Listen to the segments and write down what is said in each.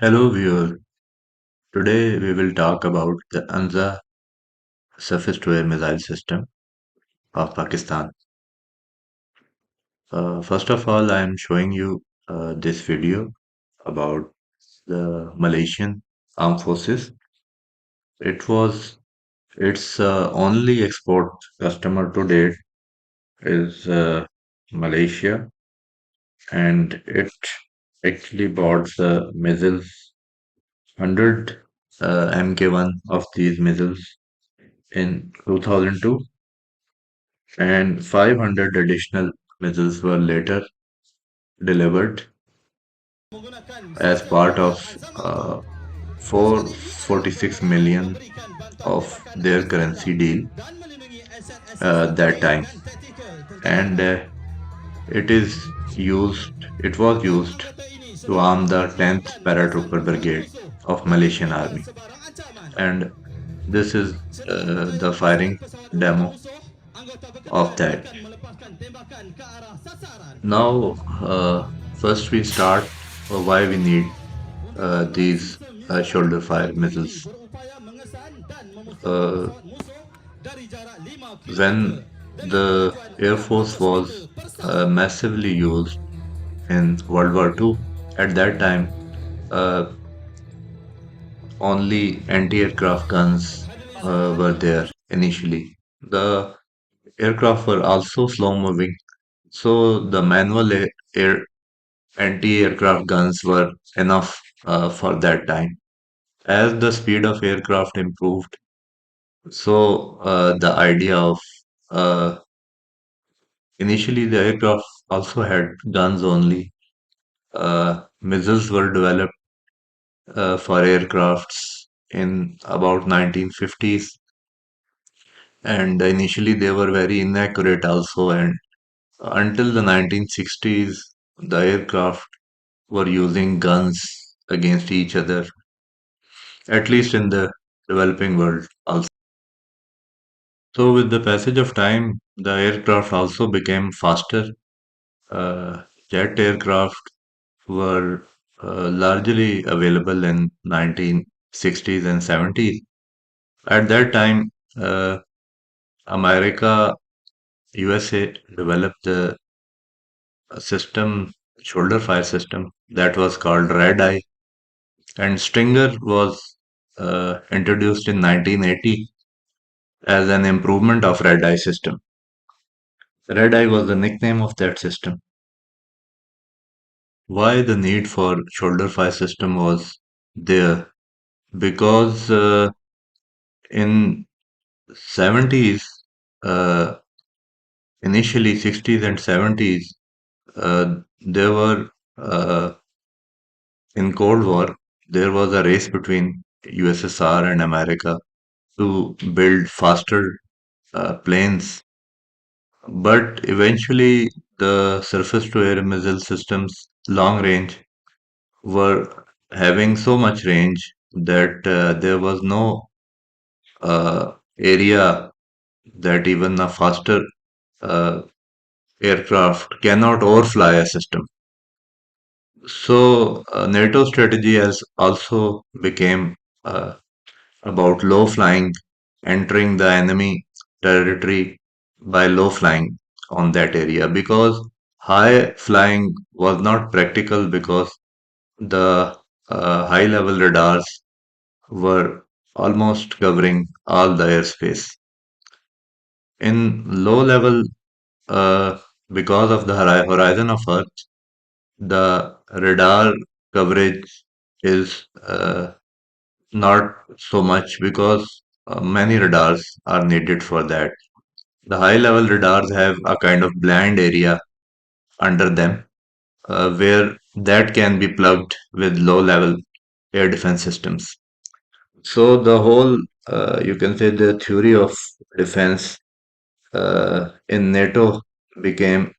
Hello viewer, today we will talk about the Anza surface-to-air missile system of Pakistan. First of all, I am showing you this video about the Malaysian Armed Forces. It was its only export customer to date is Malaysia, and it actually bought the missiles 100 Mk1 of these missiles in 2002 and 500 additional missiles were later delivered as part of uh, 446 million of their currency deal that time, and it was used to arm the 10th paratrooper brigade of Malaysian army, and this is the firing demo of that. Now, first we start why we need these shoulder fire missiles. Uh, when the Air Force was massively used in World War II, at that time, uh, only anti-aircraft guns were there initially. The aircraft were also slow moving, so the manual air anti-aircraft guns were enough for that time. As the speed of aircraft improved, so the idea of uh, initially the aircraft also had guns only. Missiles were developed for aircrafts in about 1950s, and initially they were very inaccurate also. And until the 1960s, the aircraft were using guns against each other, at least in the developing world also. So, with the passage of time, the aircraft also became faster. Jet aircraft were largely available in 1960s and 70s. At that time, uh, America, USA developed the system, shoulder fire system that was called Red Eye, and Stinger was introduced in 1980 as an improvement of Red Eye system. Red Eye was the nickname of that system. Why the need for shoulder fire system was there? Because in 70s, uh, initially 60s and 70s, there were in Cold War, there was a race between USSR and America to build faster planes. But eventually, the surface to air missile systems, long range, were having so much range that there was no area that even a faster uh, aircraft cannot overfly a system. So NATO strategy has also became about low flying, entering the enemy territory by low flying on that area because high flying was not practical because the high level radars were almost covering all the airspace. In low level, uh, because of the horizon of Earth, the radar coverage is not so much because many radars are needed for that. The high level radars have a kind of bland area under them where that can be plugged with low level air defense systems. So the whole, you can say, the theory of defense in NATO became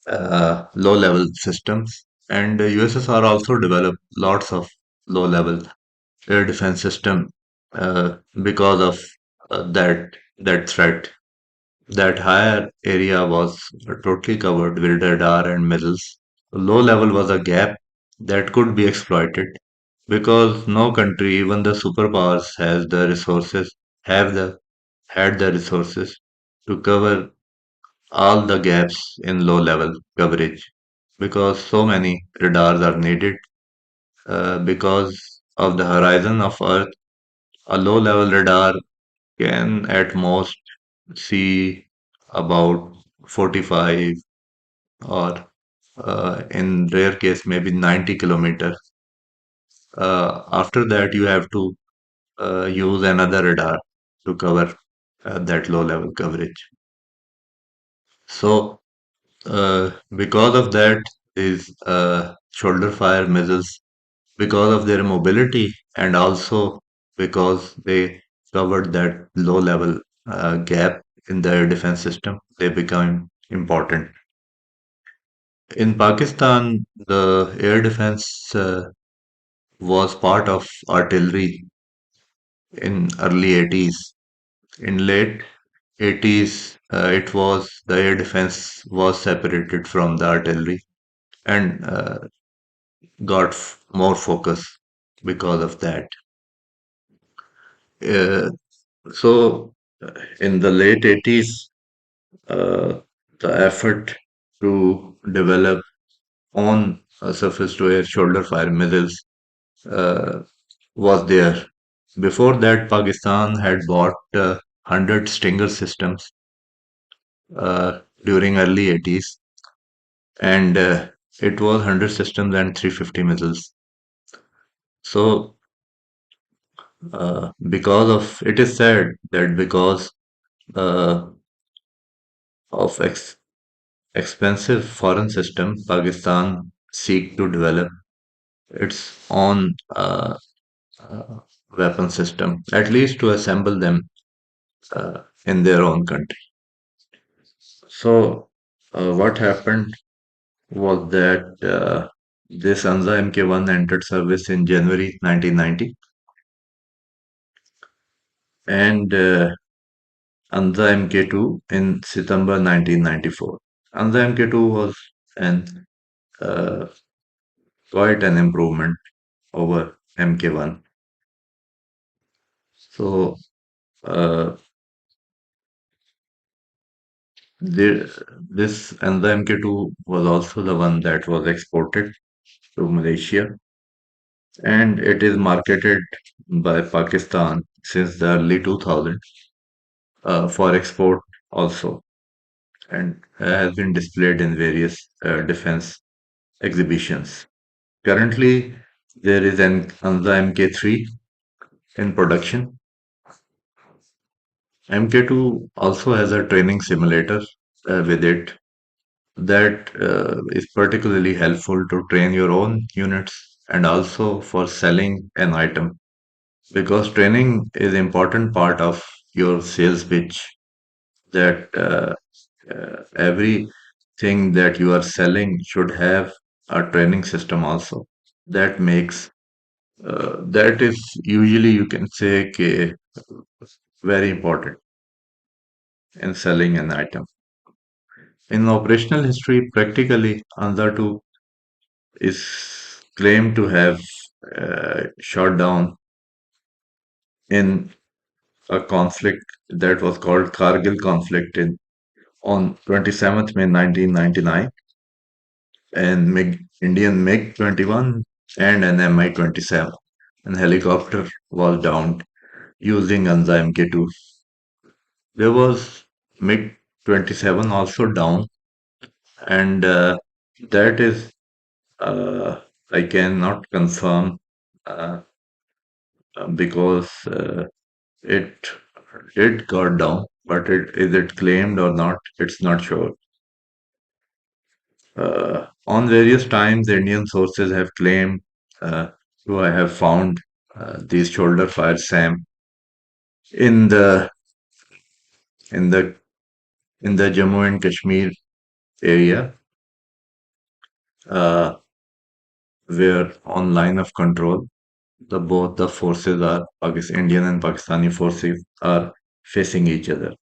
low level systems, and USSR also developed lots of low level air defense system because of that threat. That higher area was totally covered with radar and missiles. Low level was a gap that could be exploited. because no country, even the superpowers, has the resources, have the had the resources to cover all the gaps in low level coverage because so many radars are needed because of the horizon of Earth. A low level radar can at most see about 45 or in rare case maybe 90 kilometers. After that, you have to use another radar to cover that low level coverage. So, because of that, these shoulder fire missiles, because of their mobility and also because they covered that low level gap in the air defense system, they become important. In Pakistan, the air defense was part of artillery in early 80s. In late 80s, it was the air defense was separated from the artillery and got more focus because of that. Uh, so, in the late 80s, uh, the effort to develop on surface to air shoulder fire missiles uh, was there. Before that, Pakistan had bought 100 Stinger systems during early 80s, and it was 100 systems and 350 missiles. So, because of it is said that because uh, of expensive foreign system, Pakistan seek to develop its own uh, weapon system, at least to assemble them in their own country. So, what happened was that this Anza Mk1 entered service in January 1990 and Anza Mk2 in September 1994. Anza Mk2 was an uh, quite an improvement over Mk1. So uh, this Anza Mk2 was also the one that was exported to Malaysia and it is marketed by Pakistan since the early 2000 for export also and has been displayed in various defense exhibitions. Currently, there is an Anza Mk3 in production. Mk2 also has a training simulator with it that is particularly helpful to train your own units and also for selling an item because training is important part of your sales pitch that everything that you are selling should have a training system also that makes that is usually you can say very important in selling an item. In operational history, practically Anza 2 is claimed to have shot down in a conflict that was called Kargil conflict on 27th May 1999 and Indian MiG-21 and an Mi-27 and helicopter was downed using Anza Mk2. There was MiG-27 also down and that is I cannot confirm uh, because it did got down, but is it claimed or not? It's not sure. On various times, the Indian sources have claimed uh, to have found these shoulder fire SAM in the in the in the Jammu and Kashmir area, uh, where on line of control, both the forces are Indian and Pakistani forces are facing each other.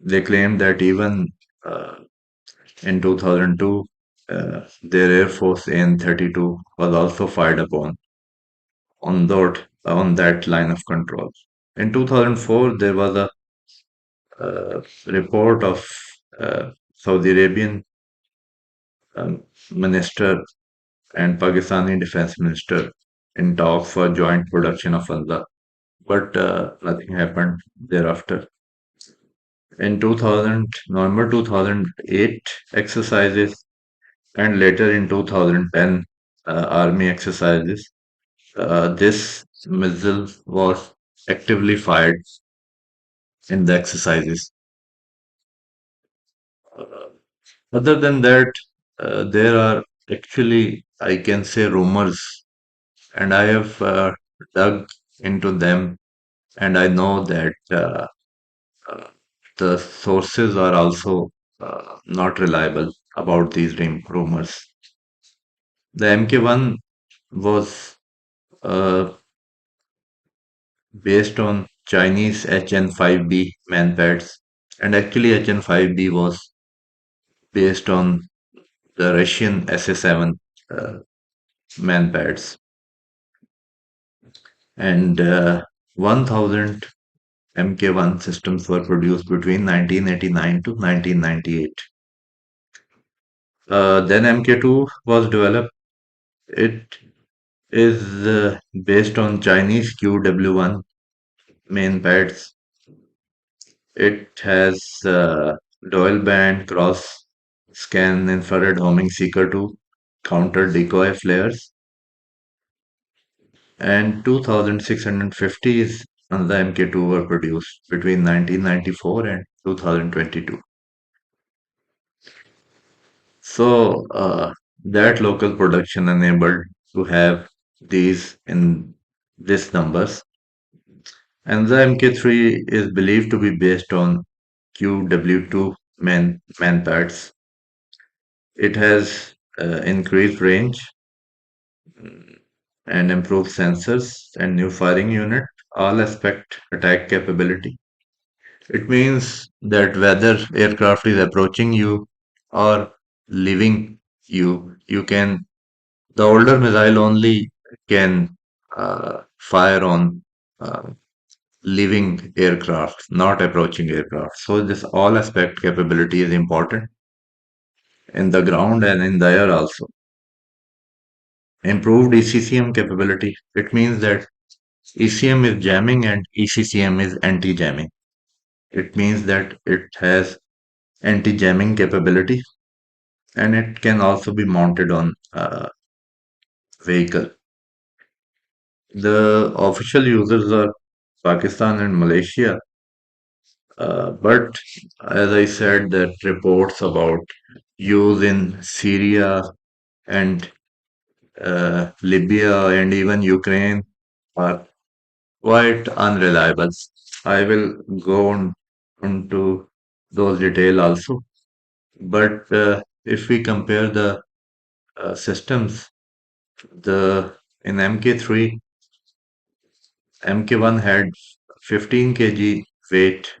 They claim that even in 2002, their Air Force AN-32 was also fired upon on that line of control. In 2004, there was a report of Saudi Arabian minister and Pakistani defense minister in talks for joint production of Anza, but nothing happened thereafter. In 2000, November 2008 exercises and later in 2010 army exercises, this missile was actively fired in the exercises. Uh, Other than that, there are actually, I can say, rumors, and I have dug into them, and I know that uh, the sources are also not reliable about these rumors. The MK1 was uh, based on Chinese HN5B manpads, and actually HN5B was based on the Russian SA7 uh, manpads, and 1000 MK1 systems were produced between 1989 to 1998. Then MK2 was developed. It is based on Chinese QW1 main pads. It has dual band cross scan infrared homing seeker to counter decoy flares, and 2650 is on the MK2 were produced between 1994 and 2022. So that local production enabled to have these in these numbers. And the MK3 is believed to be based on QW2 man parts. It has increased range and improved sensors and new firing unit, all aspect attack capability. It means that whether aircraft is approaching you or leaving you, you can. The older missile only can fire on uh, living aircraft, not approaching aircraft. So this all aspect capability is important in the ground and in the air also. Improved ECCM capability. It means that ECM is jamming and ECCM is anti-jamming. It means that it has anti-jamming capability and it can also be mounted on vehicle. The official users are Pakistan and Malaysia, but as I said, that reports about use in Syria and Libya and even Ukraine are quite unreliable. I will go on into those detail also. But if we compare the systems, the in MK3, MK1 had 15 kg weight,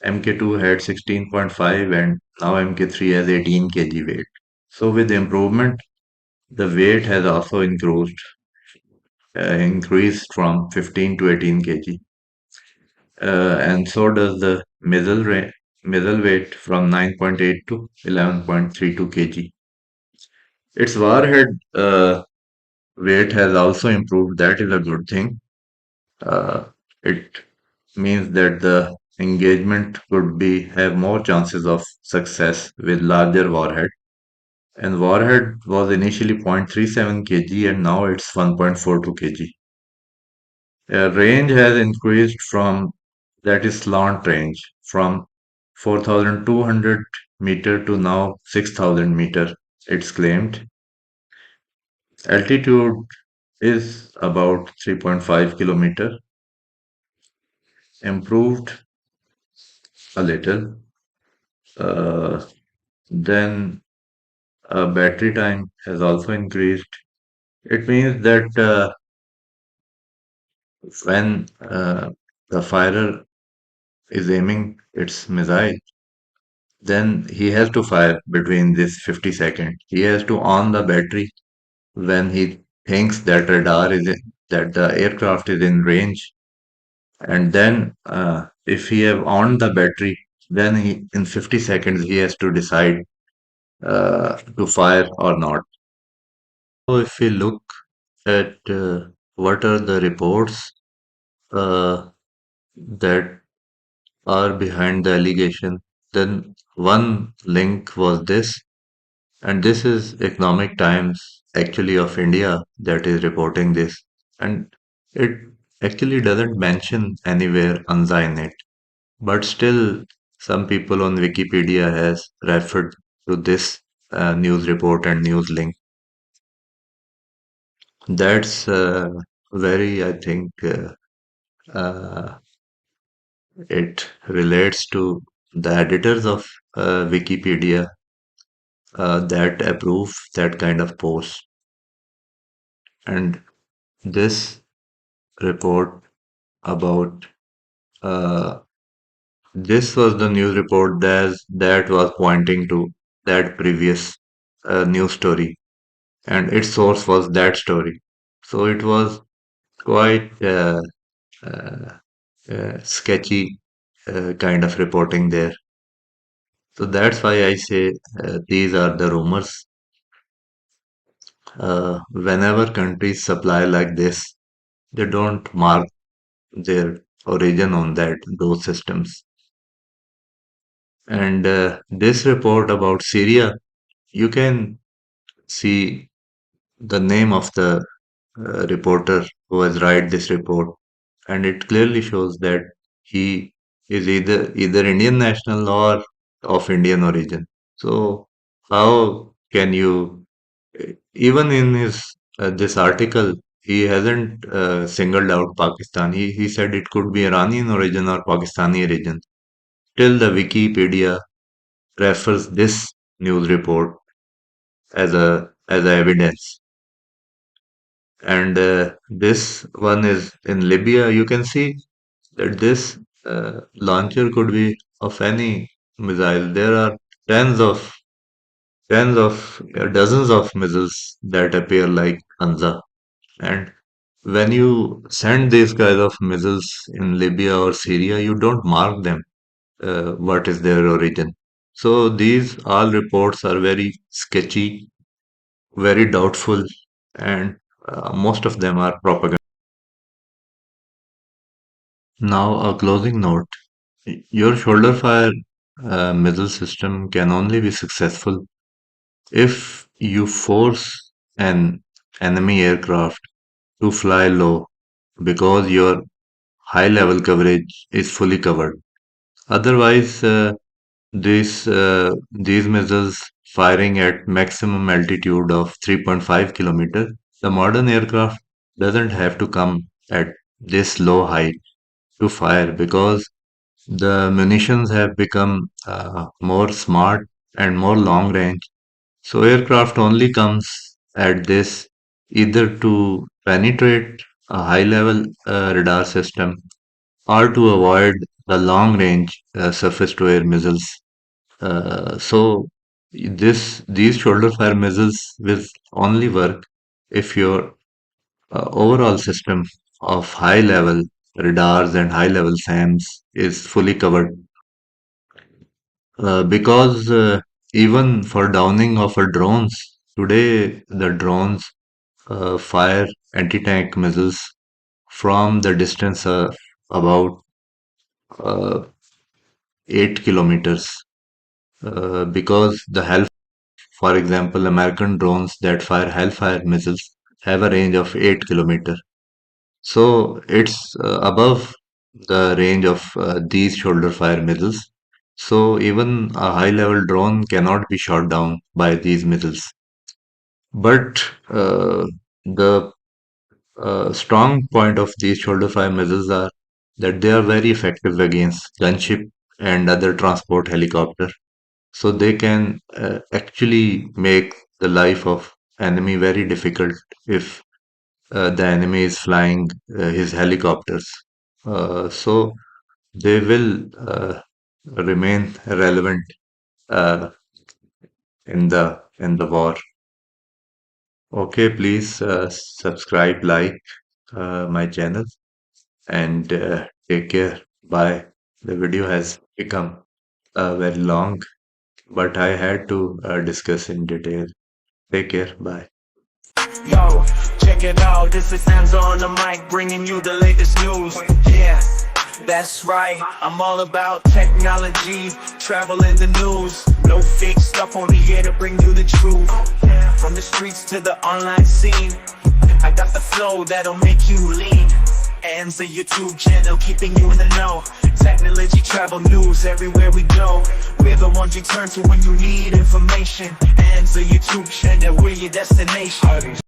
MK2 had 16.5, and now MK3 has 18 kg weight. So with the improvement, the weight has also increased from 15 to 18 kg, and so does the missile weight from 9.8 to 11.32 kg. Its warhead weight has also improved. That is a good thing. It means that the engagement could be have more chances of success with larger warhead. And warhead was initially 0.37 kg and now it's 1.42 kg. Range has increased from, that is slant range, from 4,200 meter to now 6,000 meter, it's claimed. Altitude is about 3.5 kilometer, improved a little. Uh, then battery time has also increased. It means that when the firer is aiming its missile, then he has to fire between this 50 seconds. He has to on the battery when he thinks that that the aircraft is in range, and then if he have on the battery, then he in 50 seconds he has to decide to fire or not. So if we look at what are the reports that are behind the allegation, then one link was this, and this is Economic Times actually of India that is reporting this, and it actually doesn't mention anywhere Anza in it, but still some people on Wikipedia has referred to this news report and news link. That's very, I think, uh, it relates to the editors of Wikipedia that approve that kind of post. And this report about uh, this was the news report that was pointing to that previous news story, and its source was that story. So it was quite uh, sketchy kind of reporting there. So that's why I say these are the rumors. Whenever countries supply like this, they don't mark their origin on that those systems. And this report about Syria, you can see the name of the reporter who has write this report, and it clearly shows that he is either Indian national or of Indian origin. So how can you even in his this article he hasn't singled out Pakistan. He said it could be Iranian origin or Pakistani origin. Till the Wikipedia refers this news report as a evidence. And this one is in Libya. You can see that this launcher could be of any missile. There are dozens of missiles that appear like Anza. And when you send these kinds of missiles in Libya or Syria, you don't mark them. What is their origin? So these all reports are very sketchy, very doubtful, and most of them are propaganda. Now, a closing note. Your shoulder fire missile system can only be successful if you force an enemy aircraft to fly low because your high level coverage is fully covered. Otherwise, these missiles firing at maximum altitude of 3.5 kilometer, the modern aircraft doesn't have to come at this low height to fire because the munitions have become more smart and more long range. So aircraft only comes at this either to penetrate a high level radar system or to avoid the long range surface to air missiles. So these shoulder fire missiles will only work if your overall system of high level radars and high level SAMs is fully covered. Because even for downing of our drones, today the drones fire anti-tank missiles from the distance of about uh, 8 kilometers. Because for example, American drones that fire Hellfire missiles have a range of 8 kilometers. So it's above the range of these shoulder fire missiles. So even a high level drone cannot be shot down by these missiles. But the strong point of these shoulder fire missiles are that they are very effective against gunship and other transport helicopter. So they can actually make the life of enemy very difficult if the enemy is flying his helicopters. So they will remain relevant uh, in the war. Okay, please subscribe, like my channel, and take care. Bye. The video has become very long, but I had to discuss in detail. Take care. Bye. Yo, check it out, this is Anza on the mic, bringing you the latest news. Yeah, that's right, I'm all about technology, travel in the news. No fake stuff, only here to bring you the truth. From the streets to the online scene, I got the flow that'll make you lean. Anza YouTube channel, keeping you in the know. Technology, travel news, everywhere we go. We're the ones you turn to when you need information. Anza YouTube channel, we're your destination.